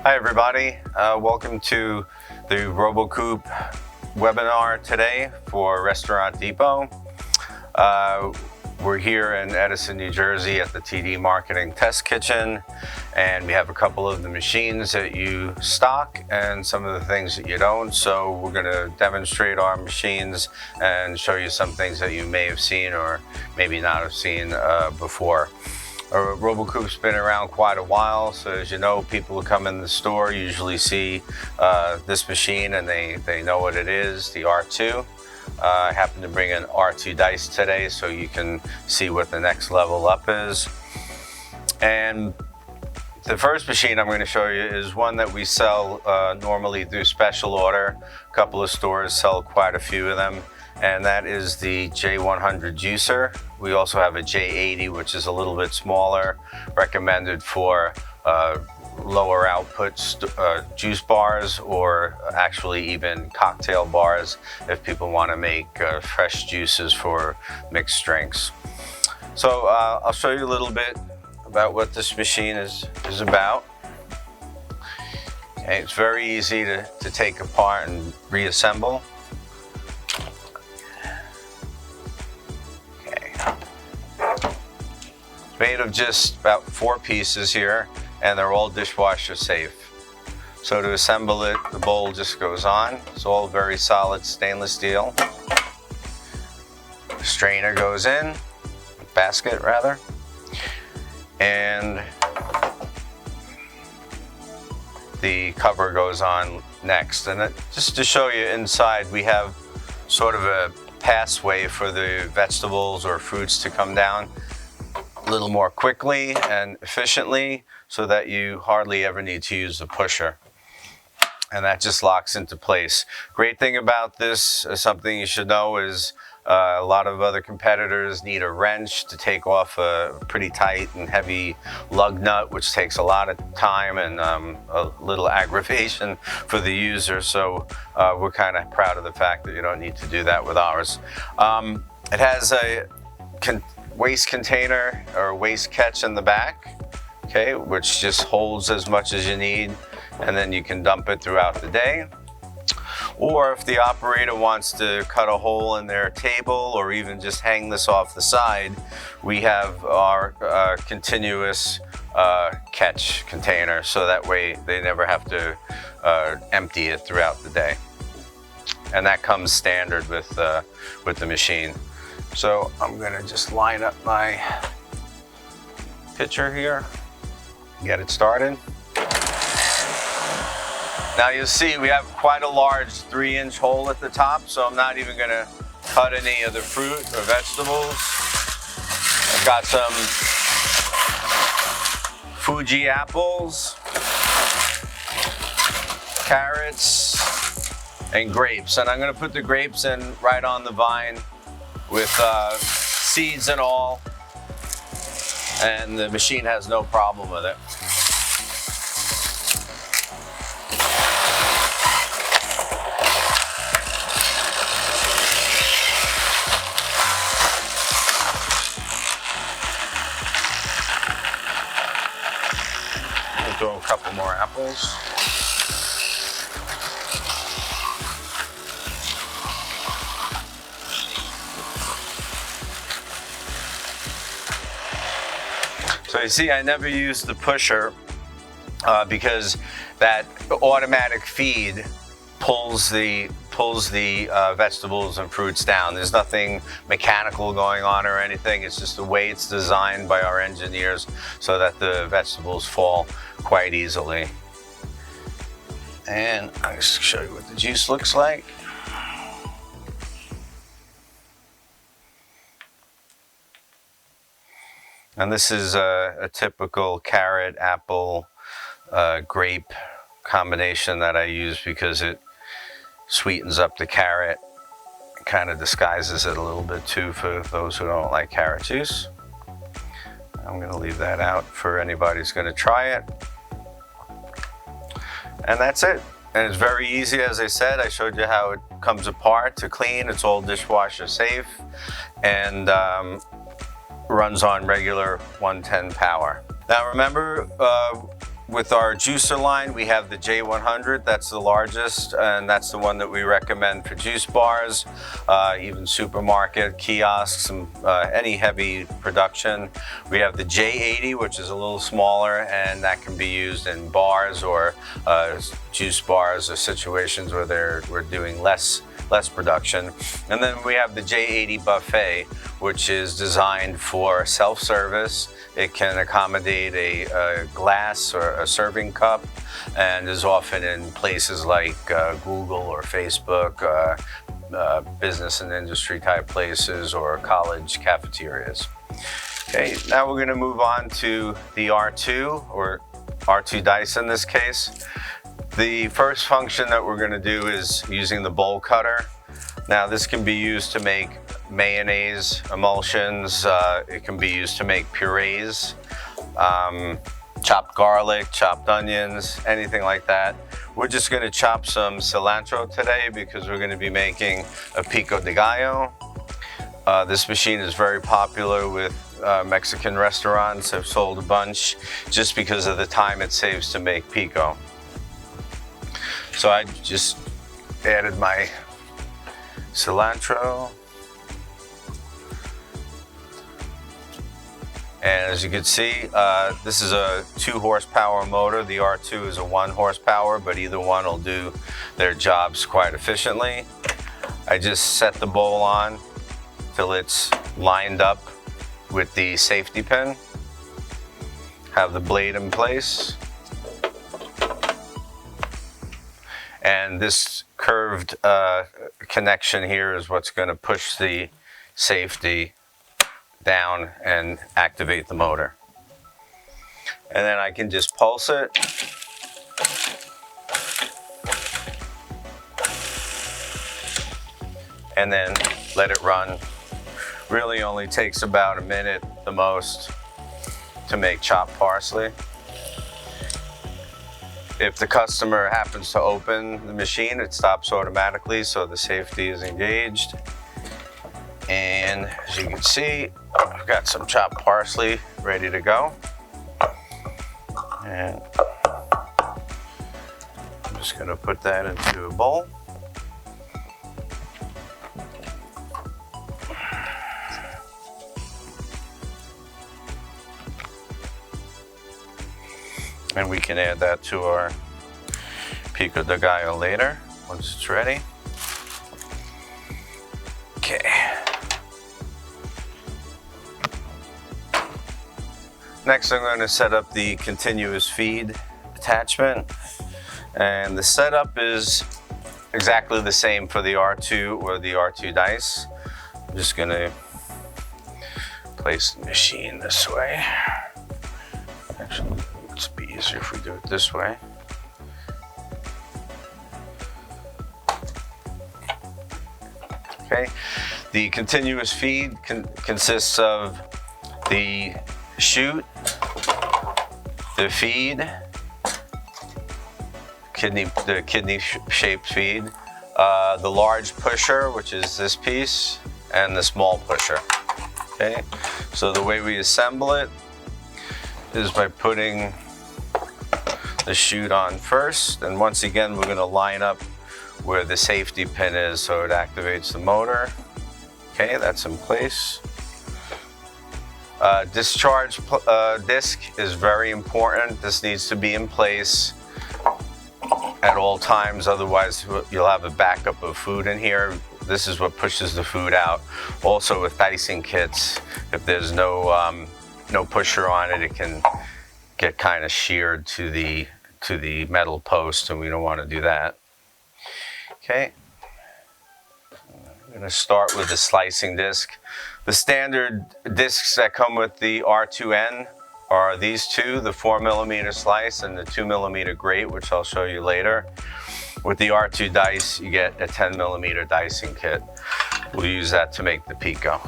Hi everybody, welcome to the RoboCoupe webinar today for Restaurant Depot. We're here in Edison, New Jersey at the TD Marketing Test Kitchen, and we have a couple of the machines that you stock and some of the things that you don't. So we're going to demonstrate our machines and show you some things that you may have seen or maybe not have seen before. RoboCoupe's been around quite a while, so as you know, people who come in the store usually see this machine and they know what it is, the R2. I happen to bring an R2 dice today so you can see what the next level up is. And the first machine I'm going to show you is one that we sell normally through special order. A couple of stores sell quite a few of them, and that is the J100 juicer. We also have a J80, which is a little bit smaller, recommended for lower output juice bars, or actually even cocktail bars if people want to make fresh juices for mixed drinks. So I'll show you a little bit about what this machine is about. Okay, it's very easy to take apart and reassemble. Made of just about 4 pieces here, and they're all dishwasher safe. So to assemble it, the bowl just goes on. It's all very solid stainless steel. The strainer goes in, basket rather, and the cover goes on next. And just to show you inside, we have sort of a passway for the vegetables or fruits to come down a little more quickly and efficiently, so that you hardly ever need to use the pusher. And that just locks into place. Great thing about this, something you should know, is a lot of other competitors need a wrench to take off a pretty tight and heavy lug nut, which takes a lot of time and a little aggravation for the user. So we're kind of proud of the fact that you don't need to do that with ours. It has a waste container or waste catch in the back, okay, which just holds as much as you need, and then you can dump it throughout the day. Or if the operator wants to cut a hole in their table or even just hang this off the side, we have our continuous catch container, so that way they never have to empty it throughout the day. And that comes standard with the machine. So I'm gonna just line up my pitcher here, get it started. Now you'll see we have quite a large 3-inch hole at the top, so I'm not even gonna cut any of the fruit or vegetables. I've got some Fuji apples, carrots, and grapes. And I'm gonna put the grapes in right on the vine with seeds and all, and the machine has no problem with it. We'll throw a couple more apples. So you see, I never use the pusher because that automatic feed pulls the vegetables and fruits down. There's nothing mechanical going on or anything. It's just the way it's designed by our engineers so that the vegetables fall quite easily. And I'll just show you what the juice looks like. And this is a typical carrot, apple, grape combination that I use because it sweetens up the carrot, kind of disguises it a little bit too for those who don't like carrot juice. I'm going to leave that out for anybody who's going to try it. And that's it. And it's very easy, as I said. I showed you how it comes apart to clean. It's all dishwasher safe, and runs on regular 110 power. Now remember, with our juicer line, we have the J100. That's the largest, and that's the one that we recommend for juice bars, even supermarket, kiosks, and any heavy production. We have the J80, which is a little smaller, and that can be used in bars or juice bars or situations where we're doing less production. And then we have the J80 Buffet, which is designed for self-service. It can accommodate a glass or a serving cup, and is often in places like Google or Facebook, business and industry type places, or college cafeterias. Okay, now we're going to move on to the R2, or R2 dice in this case. The first function that we're going to do is using the bowl cutter. Now this can be used to make mayonnaise emulsions, it can be used to make purees, chopped garlic, chopped onions, anything like that. We're just going to chop some cilantro today because we're going to be making a pico de gallo. This machine is very popular with Mexican restaurants. I've sold a bunch just because of the time it saves to make pico. So I just added my cilantro. And as you can see, this is a 2 horsepower motor. The R2 is a 1 horsepower, but either one will do their jobs quite efficiently. I just set the bowl on till it's lined up with the safety pin. Have the blade in place. And this curved connection here is what's going to push the safety down and activate the motor. And then I can just pulse it. And then let it run. Really only takes about a minute the most to make chopped parsley. If the customer happens to open the machine, it stops automatically, so the safety is engaged. And as you can see, I've got some chopped parsley ready to go. And I'm just going to put that into a bowl. And we can add that to our pico de gallo later once it's ready. Okay. Next, I'm going to set up the continuous feed attachment. And the setup is exactly the same for the R2 or the R2 dice. I'm just going to place the machine this way. Actually, it's be easier if we do it this way. Okay, the continuous feed consists of the chute, the feed, the kidney shaped feed, the large pusher, which is this piece, and the small pusher. Okay, so the way we assemble it is by putting the chute on first, and once again we're going to line up where the safety pin is so it activates the motor. Okay, that's in place. Discharge disc is very important. This needs to be in place at all times, otherwise you'll have a backup of food in here. This is what pushes the food out. Also with dicing kits, if there's no pusher on it, it can get kind of sheared to the metal post, and we don't want to do that. Okay, I'm going to start with the slicing disc. The standard discs that come with the R2N are these two, the 4mm slice and the 2mm grate, which I'll show you later. With the R2 dice, you get a 10mm dicing kit. We'll use that to make the pico.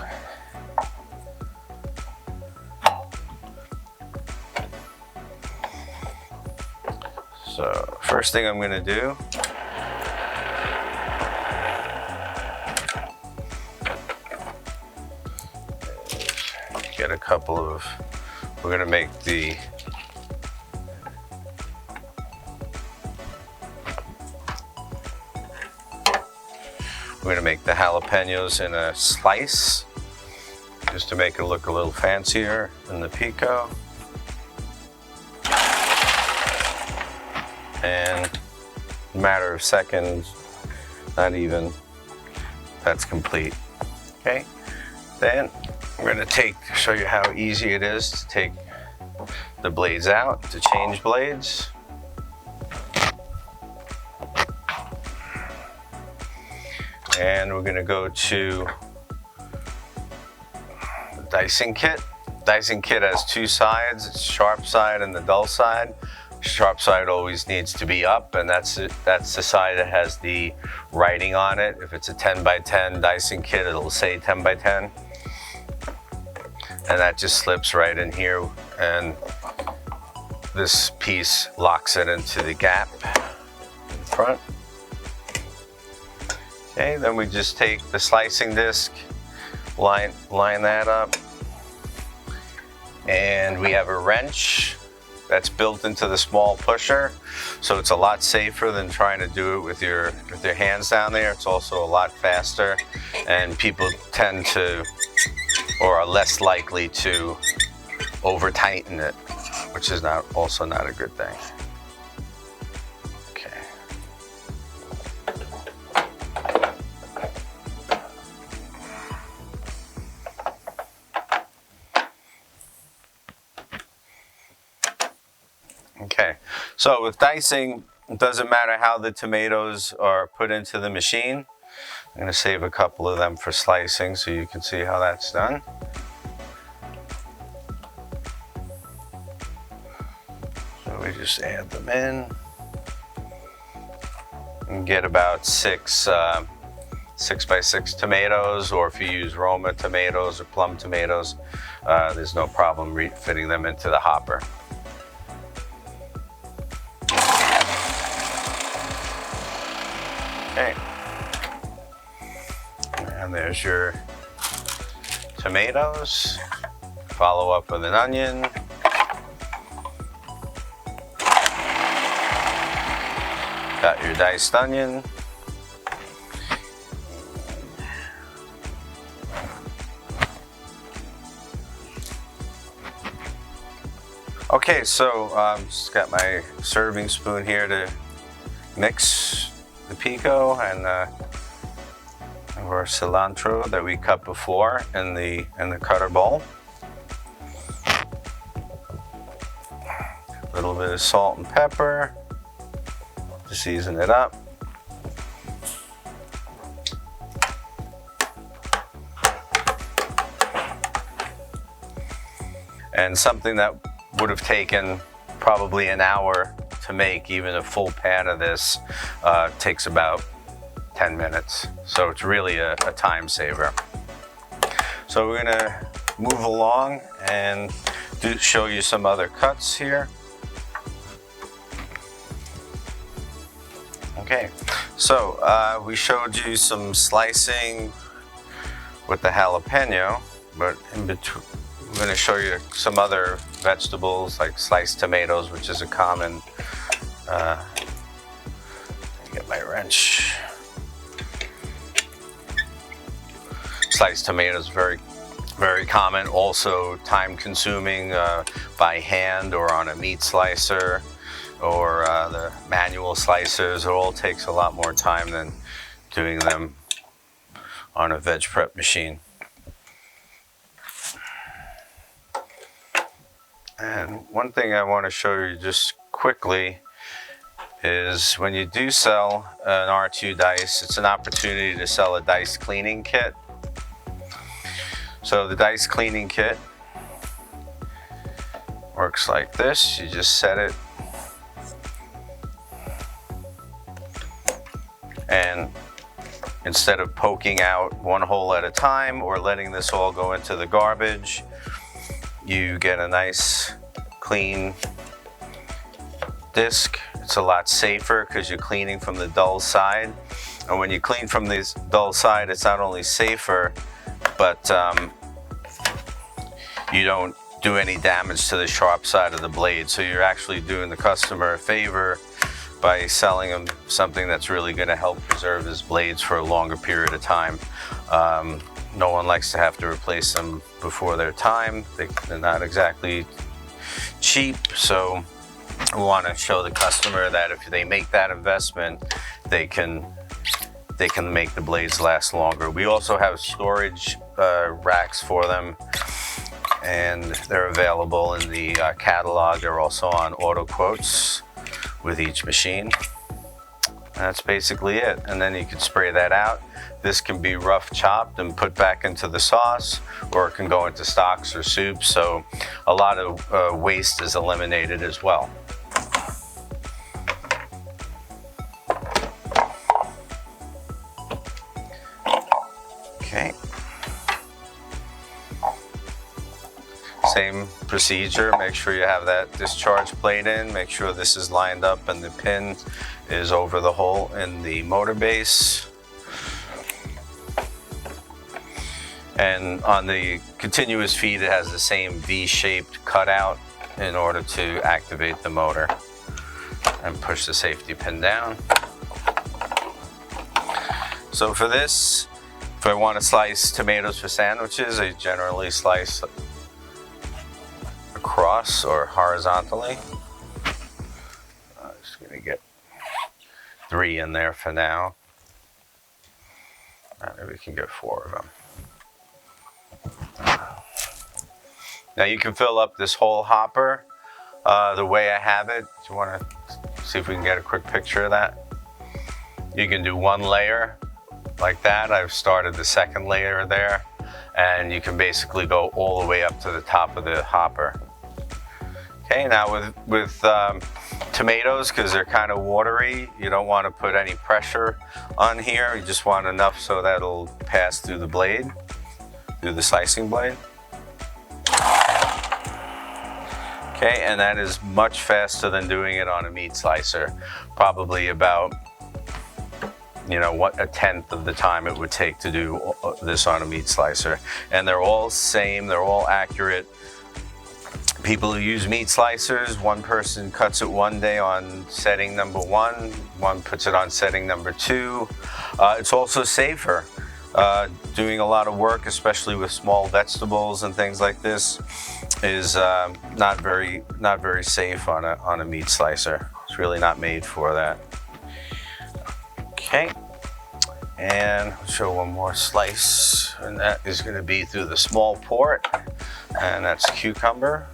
So first thing I'm going to do is get a couple of, we're going to make the We're gonna make the jalapenos in a slice, just to make it look a little fancier than the pico. And in a matter of seconds, not even, that's complete. Okay, then we're gonna show you how easy it is to take the blades out, to change blades. And we're gonna go to the dicing kit. Dicing kit has two sides, it's sharp side and the dull side. Sharp side always needs to be up, and that's the side that has the writing on it. If it's a 10 by 10 dicing kit, it'll say 10 by 10. And that just slips right in here, and this piece locks it into the gap in front. Okay, then we just take the slicing disc, line that up, and we have a wrench that's built into the small pusher, so it's a lot safer than trying to do it with your hands down there. It's also a lot faster, and people tend to, or are less likely to, over tighten it, which is also not a good thing. Okay. Okay, so with dicing, it doesn't matter how the tomatoes are put into the machine. I'm going to save a couple of them for slicing so you can see how that's done. So we just add them in and get about 6 by 6 tomatoes, or if you use Roma tomatoes or plum tomatoes, there's no problem fitting them into the hopper. Okay, and there's your tomatoes. Follow up with an onion. Got your diced onion. Okay, so just got my serving spoon here to mix the pico and our cilantro that we cut before in the cutter bowl. A little bit of salt and pepper to season it up. And something that would have taken probably an hour to make, even a full pan of this, takes about 10 minutes. So it's really a time saver. So we're gonna move along and show you some other cuts here. Okay, so we showed you some slicing with the jalapeno, but in between, I'm going to show you some other vegetables like sliced tomatoes, which is a common, get my wrench. Sliced tomatoes, very, very common, also time consuming by hand or on a meat slicer, or the manual slicers. It all takes a lot more time than doing them on a veg prep machine. And one thing I want to show you just quickly is when you do sell an R2 dice, it's an opportunity to sell a dice cleaning kit. So the dice cleaning kit works like this. You just set it, and instead of poking out one hole at a time or letting this all go into the garbage, you get a nice clean disc. It's a lot safer because you're cleaning from the dull side. And when you clean from this dull side, it's not only safer, but you don't do any damage to the sharp side of the blade. So you're actually doing the customer a favor by selling him something that's really going to help preserve his blades for a longer period of time. No one likes to have to replace them before their time. They're not exactly cheap, so we want to show the customer that if they make that investment, they can make the blades last longer. We also have storage racks for them, and they're available in the catalog. They're also on auto quotes with each machine. That's basically it. And then you can spray that out. This can be rough chopped and put back into the sauce, or it can go into stocks or soups. So a lot of waste is eliminated as well. Okay. Same procedure. Make sure you have that discharge plate in. Make sure this is lined up and the pin is over the hole in the motor base. And on the continuous feed, it has the same V-shaped cutout in order to activate the motor. And push the safety pin down. So for this, if I want to slice tomatoes for sandwiches, I generally slice across or horizontally. I'm just going to get 3 in there for now. Maybe we can get 4 of them. Now you can fill up this whole hopper the way I have it. Do you want to see if we can get a quick picture of that? You can do 1 layer like that. I've started the 2nd layer there, and you can basically go all the way up to the top of the hopper. Okay, now with tomatoes, because they're kind of watery, you don't want to put any pressure on here. You just want enough so that it'll pass through the blade, through the slicing blade. Okay, and that is much faster than doing it on a meat slicer. Probably about, you know, what, 1/10 of the time it would take to do this on a meat slicer. And they're all same, they're all accurate. People who use meat slicers, one person cuts it one day on setting number 1, one puts it on setting number 2. It's also safer. Doing a lot of work, especially with small vegetables and things like this, is not very safe on a meat slicer. It's really not made for that. Okay, and I'll show one more slice, and that is going to be through the small port, and that's cucumber.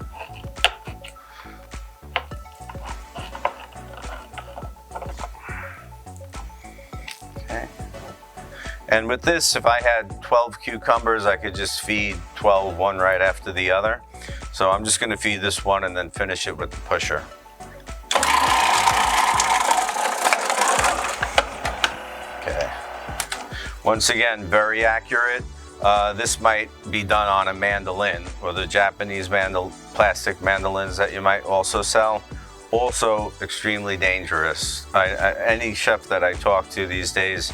Okay. And with this, if I had 12 cucumbers, I could just feed 12 one right after the other. So I'm just going to feed this one and then finish it with the pusher. Okay. Once again, very accurate. This might be done on a mandolin, or the Japanese plastic mandolins that you might also sell. Also extremely dangerous. Any chef that I talk to these days,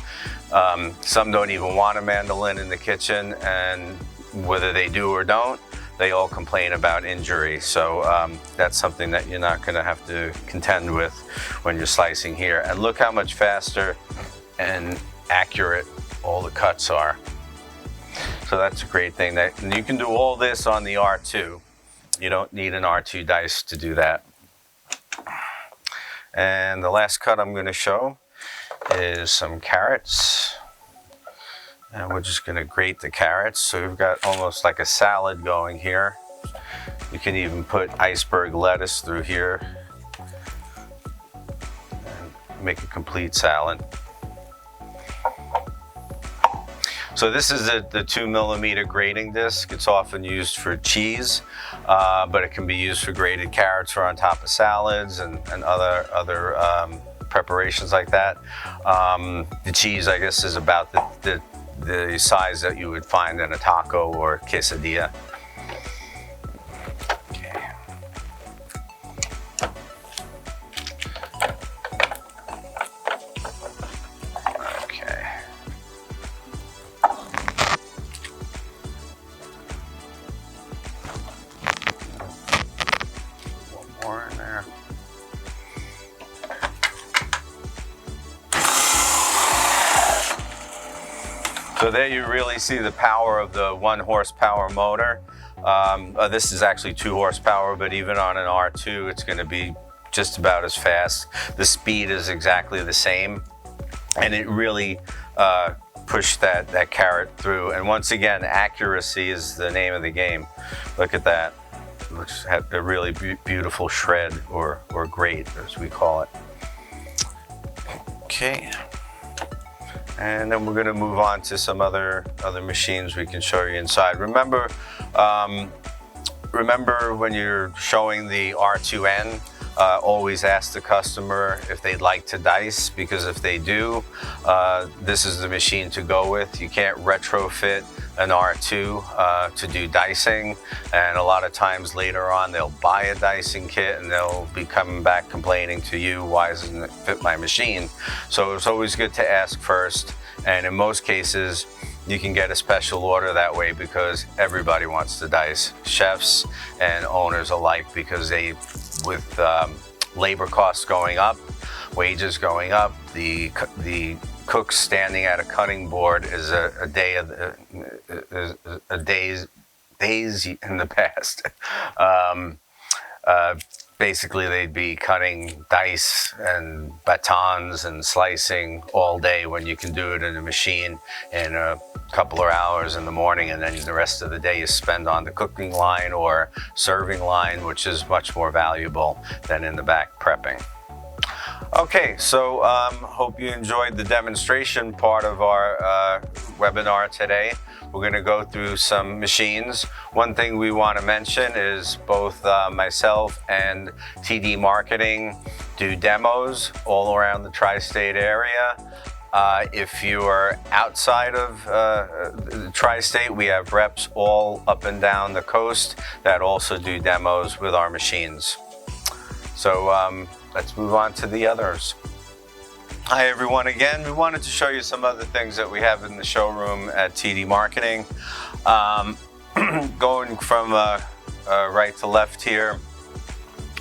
some don't even want a mandolin in the kitchen, and whether they do or don't, they all complain about injury. So that's something that you're not going to have to contend with when you're slicing here. And look how much faster and accurate all the cuts are. So that's a great thing. And you can do all this on the R2. You don't need an R2 dice to do that. And the last cut I'm going to show is some carrots. And we're just going to grate the carrots. So we've got almost like a salad going here. You can even put iceberg lettuce through here and make a complete salad. So this is the 2mm grating disc. It's often used for cheese, but it can be used for grated carrots or on top of salads and other preparations like that. The cheese, I guess, is about the size that you would find in a taco or quesadilla. So there you really see the power of the 1 horsepower motor. This is actually 2 horsepower, but even on an R2, it's going to be just about as fast. The speed is exactly the same, and it really pushed that carrot through. And once again, accuracy is the name of the game. Look at that. It looks like a really beautiful shred, or grate, as we call it. Okay. And then we're going to move on to some other machines we can show you inside. Remember when you're showing the R2N, always ask the customer if they'd like to dice, because if they do, this is the machine to go with. You can't retrofit an R2 to do dicing, and a lot of times later on they'll buy a dicing kit and they'll be coming back complaining to you, why doesn't it fit my machine? So it's always good to ask first, and in most cases you can get a special order that way, because everybody wants to dice, chefs and owners alike, because with labor costs going up, wages going up, the cooks standing at a cutting board is a days in the past. Basically, they'd be cutting dice and batons and slicing all day, when you can do it in a machine in a couple of hours in the morning, and then the rest of the day you spend on the cooking line or serving line, which is much more valuable than in the back prepping. Okay, so hope you enjoyed the demonstration part of our webinar today. We're going to go through some machines. One thing we want to mention is both myself and TD Marketing do demos all around the tri-state area. If you are outside of the tri-state, we have reps all up and down the coast that also do demos with our machines. So let's move on to the others. Hi everyone again. We wanted to show you some other things that we have in the showroom at TD Marketing. Going from right to left here,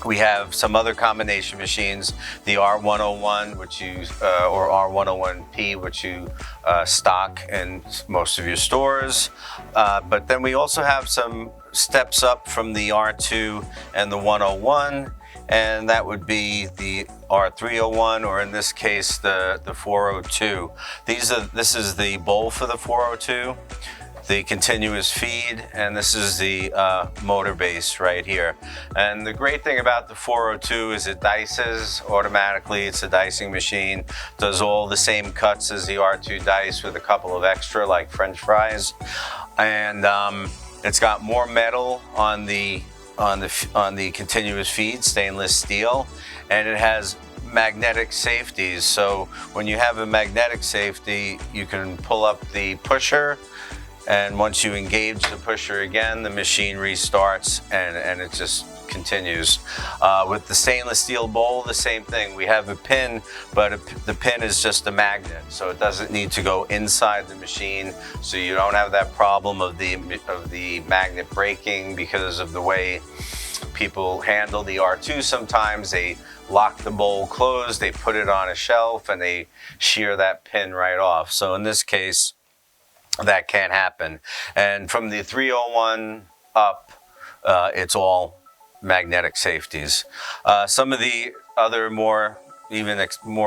we have some other combination machines, the R101, which you or R101P, which you stock in most of your stores. But then we also have some steps up from the R2 and the 101, and that would be the R301, or in this case the 402. This is the bowl for the 402, the continuous feed, and this is the motor base right here. And the great thing about the 402 is it dices automatically. It's a dicing machine, does all the same cuts as the R2 dice with a couple of extra, like French fries. And it's got more metal on the continuous feed, stainless steel, and it has magnetic safeties. So when you have a magnetic safety, you can pull up the pusher, and once you engage the pusher again, the machine restarts, and it just continues. With the stainless steel bowl, the same thing. We have a pin, but the pin is just a magnet, so it doesn't need to go inside the machine, so you don't have that problem of the magnet breaking because of the way people handle the R2. Sometimes they lock the bowl closed, they put it on a shelf, and they shear that pin right off. So in this case, that can't happen. And from the 301 up, it's all magnetic safeties. Some of the other more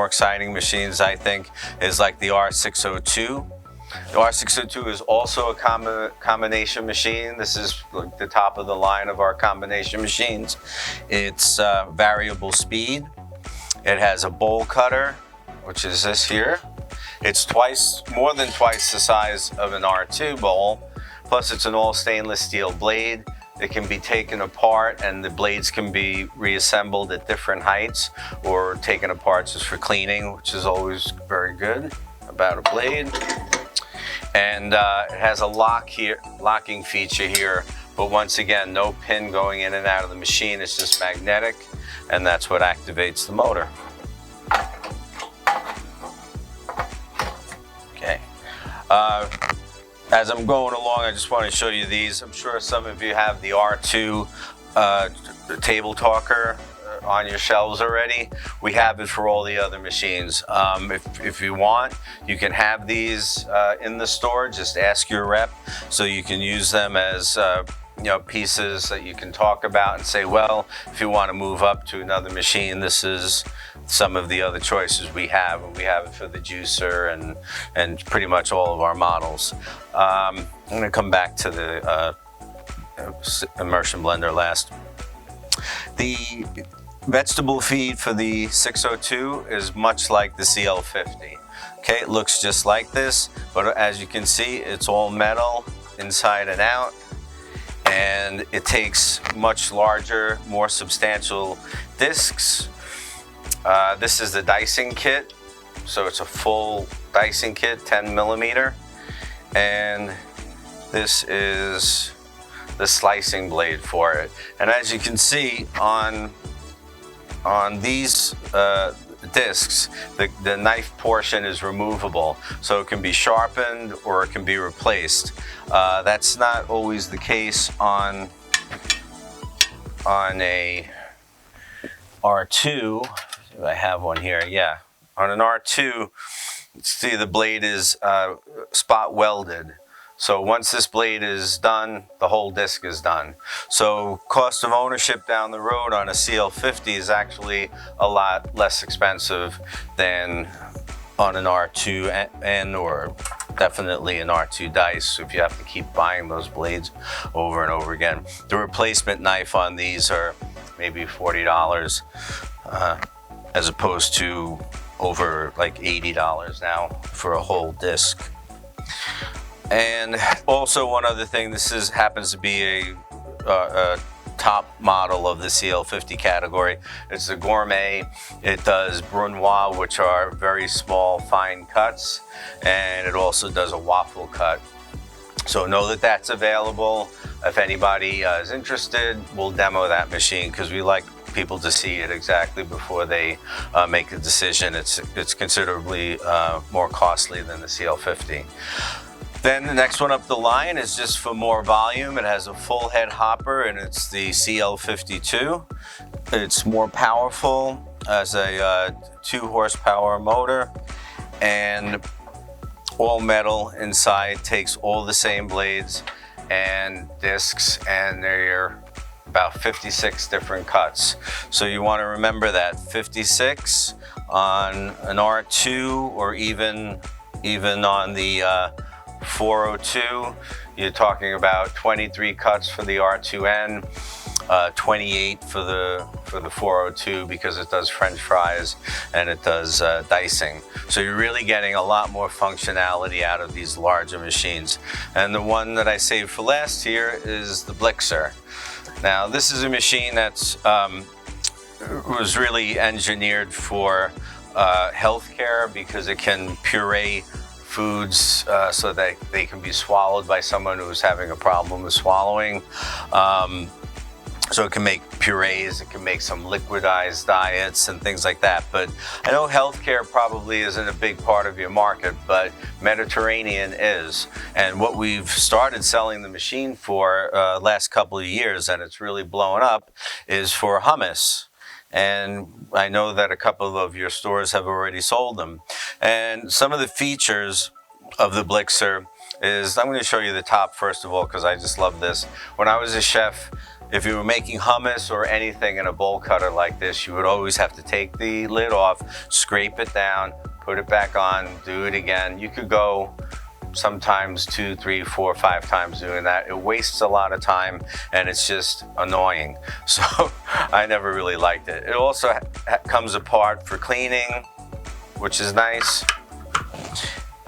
exciting machines, I think, is like the R602. The R602 is also a combination machine. This is like the top of the line of our combination machines. It's variable speed. It has a bowl cutter, which is this here. It's more than twice the size of an R2 bowl. Plus it's an all stainless steel blade. It can be taken apart, and the blades can be reassembled at different heights or taken apart just for cleaning, which is always very good about a blade. And it has a locking feature here, but once again, no pin going in and out of the machine. It's just magnetic, and that's what activates the motor. Okay. As I'm going along, I just want to show you these. I'm sure some of you have the R2 table talker on your shelves already. We have it for all the other machines. If you want, you can have these in the store. Just ask your rep, so you can use them as pieces that you can talk about and say, well, if you want to move up to another machine, this is some of the other choices we have. And we have it for the juicer and pretty much all of our models. I'm going to come back to the immersion blender last. The vegetable feed for the 602 is much like the CL50. Okay, it looks just like this, but as you can see, it's all metal inside and out, and it takes much larger, more substantial discs. This is the dicing kit, so it's a full dicing kit, 10 millimeter, and this is the slicing blade for it. And as you can see on these discs, the knife portion is removable, so it can be sharpened or it can be replaced. That's not always the case on a R2. I have one here, yeah. On an R2, see the blade is spot welded. So once this blade is done, the whole disc is done. So cost of ownership down the road on a CL50 is actually a lot less expensive than on an R2 or definitely an R2 dice, if you have to keep buying those blades over and over again. The replacement knife on these are maybe $40 as opposed to over like $80 now for a whole disc. And also one other thing, this happens to be a top model of the CL50 category. It's a gourmet. It does brunoise, which are very small, fine cuts, and it also does a waffle cut. So know that that's available. If anybody is interested, we'll demo that machine because we like people to see it exactly before they make a decision. It's considerably more costly than the CL50. Then the next one up the line is just for more volume. It has a full head hopper, and it's the CL52. It's more powerful, as a 2 horsepower motor, and all metal inside, takes all the same blades and discs, and they're about 56 different cuts. So you want to remember that 56 on an R2 or even on the 402, you're talking about 23 cuts for the R2N, 28 for the 402 because it does French fries and it does dicing. So you're really getting a lot more functionality out of these larger machines. And the one that I saved for last here is the Blixer. Now this is a machine that's was really engineered for healthcare because it can puree foods so that they can be swallowed by someone who's having a problem with swallowing. So it can make purees, it can make some liquidized diets and things like that. But I know healthcare probably isn't a big part of your market, but Mediterranean is. And what we've started selling the machine for last couple of years, and it's really blown up, is for hummus. And I know that a couple of your stores have already sold them. And some of the features of the Blixer is, I'm going to show you the top first of all, because I just love this. When I was a chef, if you were making hummus or anything in a bowl cutter like this, you would always have to take the lid off, scrape it down, put it back on, do it again. You could go sometimes 2, 3, 4, 5 times doing that. It wastes a lot of time and it's just annoying. So I never really liked it. It also comes apart for cleaning, which is nice.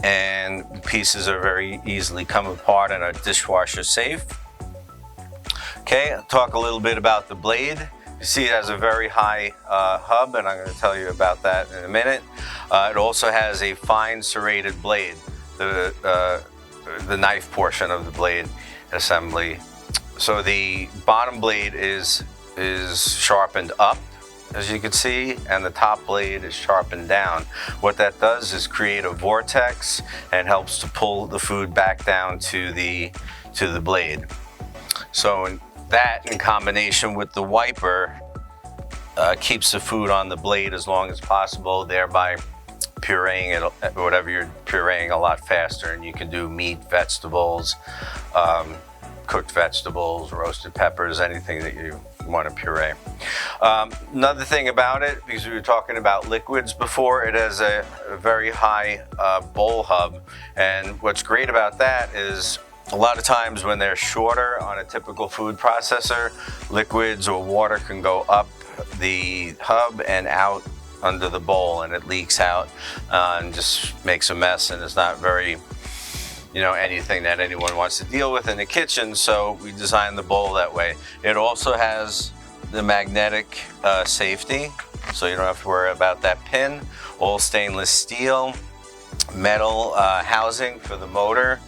And pieces are very easily come apart and are dishwasher safe. Okay, I'll talk a little bit about the blade. You see it has a very high hub, and I'm going to tell you about that in a minute. It also has a fine serrated blade. The knife portion of the blade assembly. So the bottom blade is sharpened up, as you can see, and the top blade is sharpened down. What that does is create a vortex and helps to pull the food back down to the blade. So that in combination with the wiper keeps the food on the blade as long as possible, thereby pureeing it, whatever you're pureeing, a lot faster. And you can do meat, vegetables, cooked vegetables, roasted peppers, anything that you want to puree. Another thing about it, because we were talking about liquids before, it has a very high bowl hub. And what's great about that is a lot of times when they're shorter on a typical food processor, liquids or water can go up the hub and out under the bowl, and it leaks out and just makes a mess, and it's not very, anything that anyone wants to deal with in the kitchen. So we designed the bowl that way. It also has the magnetic safety, so you don't have to worry about that pin. All stainless steel, metal housing for the motor,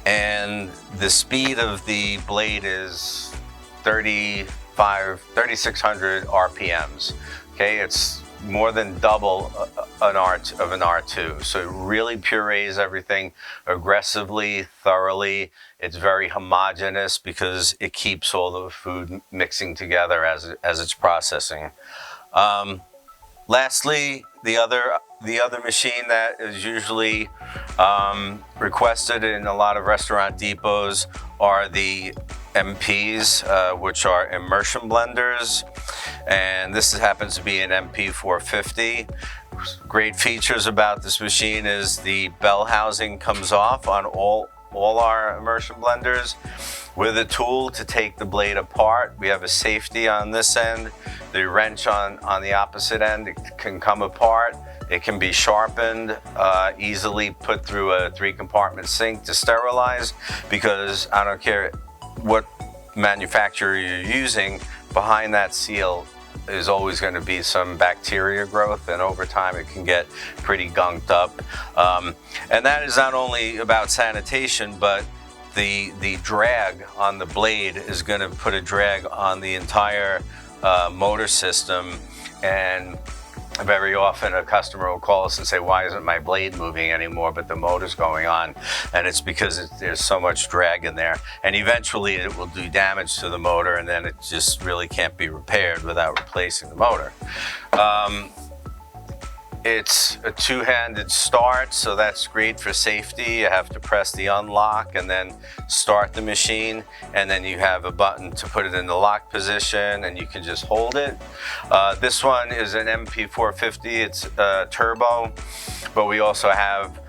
and the speed of the blade is 3,600 RPMs. Okay, it's more than double an R2, so it really purees everything aggressively, thoroughly. It's very homogeneous because it keeps all the food mixing together as it's processing. Lastly, the other machine that is usually requested in a lot of restaurant depots are the MPs, which are immersion blenders, and this happens to be an MP 450. Great features about this machine is the bell housing comes off on all our immersion blenders. With a tool to take the blade apart, we have a safety on this end. The wrench on the opposite end, it can come apart. It can be sharpened, easily put through a 3-compartment sink to sterilize, because I don't care what manufacturer you're using, behind that seal is always going to be some bacteria growth, and over time it can get pretty gunked up. And that is not only about sanitation, but the drag on the blade is going to put a drag on the entire motor system. And very often a customer will call us and say, why isn't my blade moving anymore, but the motor's going on? And it's because there's so much drag in there, and eventually it will do damage to the motor, and then it just really can't be repaired without replacing the motor. It's a two-handed start, so that's great for safety. You have to press the unlock and then start the machine, and then you have a button to put it in the lock position, and you can just hold it. This one is an MP450, it's turbo, but we also have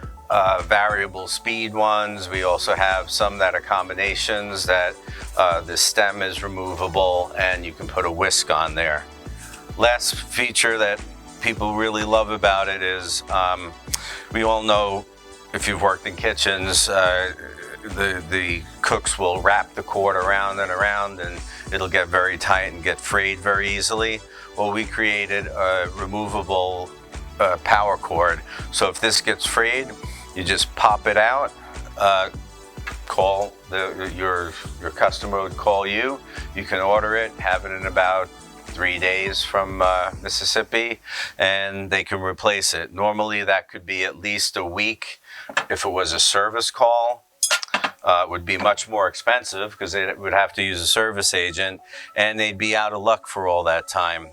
variable speed ones. We also have some that are combinations that the stem is removable and you can put a whisk on there. Last feature that people really love about it is, we all know, if you've worked in kitchens, the cooks will wrap the cord around and around, and it'll get very tight and get frayed very easily. Well, we created a removable power cord, so if this gets frayed, you just pop it out, call your customer would call you. You can order it, have it in about 3 days from Mississippi, and they can replace it. Normally that could be at least a week. If it was a service call, it would be much more expensive because they would have to use a service agent, and they'd be out of luck for all that time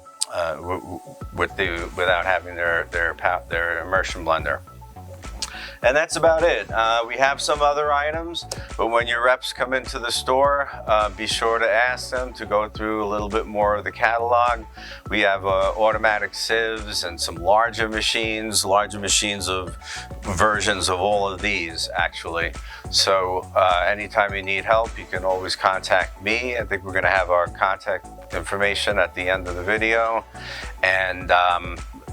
without having their immersion blender. And that's about it. We have some other items, but when your reps come into the store, be sure to ask them to go through a little bit more of the catalog. We have automatic sieves and some larger machines of versions of all of these, actually. So anytime you need help, you can always contact me. I think we're going to have our contact information at the end of the video. And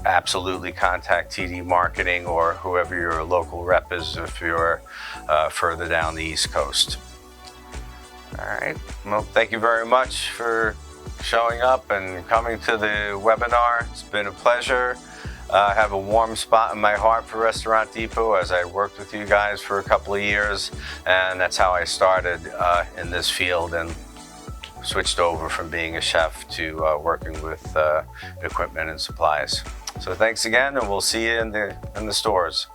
absolutely contact TD Marketing or whoever your local rep is if you're further down the East Coast. All right, well, thank you very much for showing up and coming to the webinar. It's been a pleasure. I have a warm spot in my heart for Restaurant Depot, as I worked with you guys for a couple of years, and that's how I started in this field and switched over from being a chef to working with equipment and supplies. So thanks again, and we'll see you in the stores.